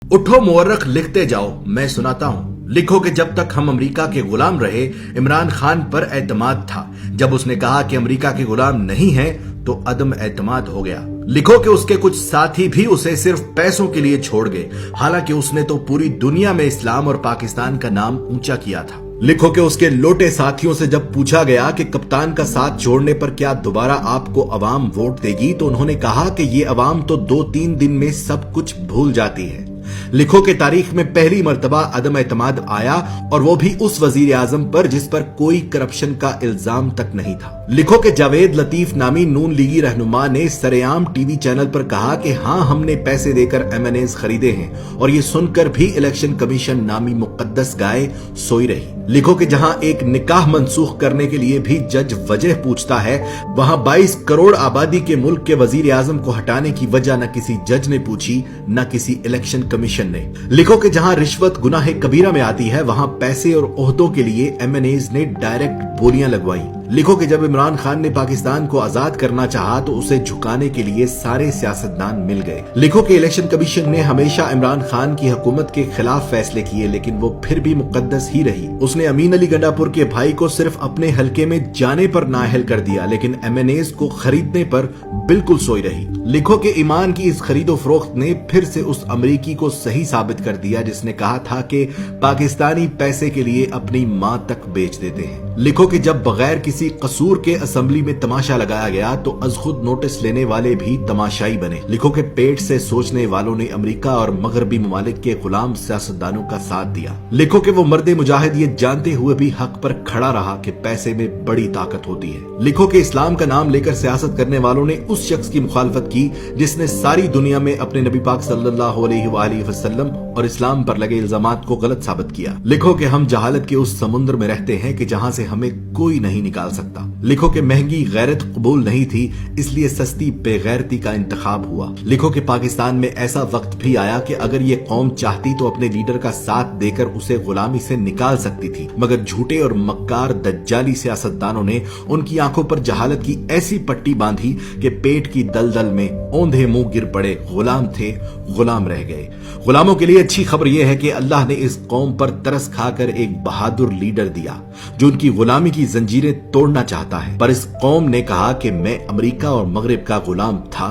उठो मुअर्रख लिखते जाओ, मैं सुनाता हूँ। लिखो कि जब तक हम अमेरिका के गुलाम रहे, इमरान खान पर एतमाद था। जब उसने कहा कि अमेरिका के गुलाम नहीं हैं, तो अदम एतमाद हो गया। लिखो कि उसके कुछ साथी भी उसे सिर्फ पैसों के लिए छोड़ गए, हालांकि उसने तो पूरी दुनिया में इस्लाम और पाकिस्तान का नाम ऊंचा किया था। लिखो कि उसके लोटे साथियों से जब पूछा गया कि कप्तान का साथ छोड़ने पर क्या दोबारा आपको अवाम वोट देगी, तो उन्होंने कहा कि ये अवाम तो 2-3 दिन में सब कुछ भूल जाती है। लिखो कि तारीख में पहली मर्तबा अदम एतमाद आया, और वो भी उस वजीर आजम पर जिस पर कोई करप्शन का इल्जाम तक नहीं था। लिखो कि जावेद लतीफ नामी नून लीगी रहनुमा ने सरेआम टीवी चैनल पर कहा कि हाँ, हमने पैसे देकर एमएनएज खरीदे हैं, और ये सुनकर भी इलेक्शन कमीशन नामी मुकद्दस गाय सोई रही। लिखो कि जहां एक निकाह मनसूख करने के लिए भी जज वजह पूछता है, वहां 22 करोड़ आबादी के मुल्क के वजीर आजम को हटाने की वजह न किसी जज ने पूछी, न किसी इलेक्शन कमीशन ने। लिखो कि जहां रिश्वत गुनाह कबीरा में आती है, वहां पैसे और ओहदों के लिए एमएनएज ने डायरेक्ट बोलियां लगवाई। लिखो कि जब इमरान खान ने पाकिस्तान को आजाद करना चाहा, तो उसे झुकाने के लिए सारे सियासतदान मिल गए। लिखो कि इलेक्शन कमीशन ने हमेशा इमरान खान की हुकूमत के खिलाफ फैसले किए, लेकिन वो फिर भी मुकद्दस ही रही। उसने अमीन अली गंडापुर के भाई को सिर्फ अपने हलके में जाने पर नाअहल कर दिया, लेकिन एमएनएज को खरीदने पर बिल्कुल सोई रही। लिखो कि ईमान की इस खरीदो फरोख्त ने फिर से उस अमरीकी को सही साबित कर दिया जिसने कहा था कि पाकिस्तानी पैसे के लिए अपनी मां तक बेच देते हैं। लिखो कि जब बगैर किसी कसूर के असेंबली में तमाशा लगाया गया, तो अज खुद नोटिस लेने वाले भी तमाशाई बने। लिखो कि पेट से सोचने वालों ने अमेरिका और मगरबी ममालिक के गुलाम सियासतदानों का साथ दिया। लिखो कि वो मर्द मुजाहिद ये जानते हुए भी हक पर खड़ा रहा कि पैसे में बड़ी ताकत होती है। लिखो कि इस्लाम का नाम लेकर सियासत करने वालों ने उस शख्स की मुखालफत की जिसने सारी दुनिया में अपने नबी पाक सल्लल्लाहु अलैहि वसल्लम और इस्लाम पर लगे इल्जामात को गलत साबित किया। लिखो कि हम जहालत के उस समुद्र में रहते हैं कि जहां से हमें कोई नहीं निकाल सकता। लिखो कि महंगी गैरत कबूल नहीं थी, इसलिए सस्ती बेगैरती का इंतखाब हुआ। लिखो कि पाकिस्तान में ऐसा वक्त भी आया कि अगर ये कौम चाहती तो अपने लीडर का साथ देकर उसे गुलामी से निकाल सकती थी, मगर झूठे और मक्कार दज्जाली सियासतदानों ने उनकी आंखों पर जहालत की ऐसी पट्टी बांधी कि पेट की दलदल में औंधे मुंह गिर पड़े। गुलाम थे, गुलाम रह गए। गुलामों के लिए अच्छी खबर यह है कि अल्लाह ने इस कौम पर तरस खाकर एक बहादुर लीडर दिया जो उनकी गुलामी की जंजीरें तोड़ना चाहता है। पर इस कौम ने कहा कि मैं अमेरिका और मगरिब का गुलाम था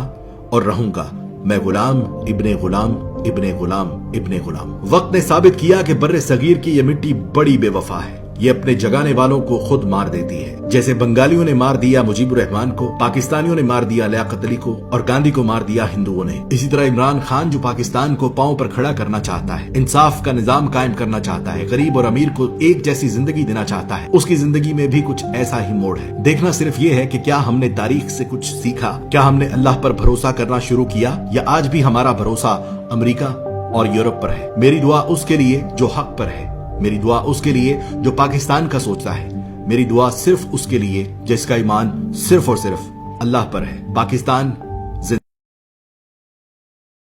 और रहूंगा। मैं गुलाम इब्ने गुलाम इब्ने गुलाम इब्ने गुलाम। वक्त ने साबित किया कि बर्रे सगीर की यह मिट्टी बड़ी बेवफा है। ये अपने जगाने वालों को खुद मार देती है। जैसे बंगालियों ने मार दिया मुजीबुर रहमान को, पाकिस्तानियों ने मार दिया लियाकत अली को, और गांधी को मार दिया हिंदुओं ने। इसी तरह इमरान खान जो पाकिस्तान को पांव पर खड़ा करना चाहता है, इंसाफ का निजाम कायम करना चाहता है, गरीब और अमीर को एक जैसी जिंदगी देना चाहता है, उसकी जिंदगी में भी कुछ ऐसा ही मोड़ है। देखना सिर्फ ये है कि क्या हमने तारीख से कुछ सीखा, क्या हमने अल्लाह पर भरोसा करना शुरू किया, या आज भी हमारा भरोसा अमेरिका और यूरोप पर है। मेरी दुआ उसके लिए जो हक पर है, मेरी दुआ उसके लिए जो पाकिस्तान का सोचता है, मेरी दुआ सिर्फ उसके लिए जिसका ईमान सिर्फ और सिर्फ अल्लाह पर है। पाकिस्तान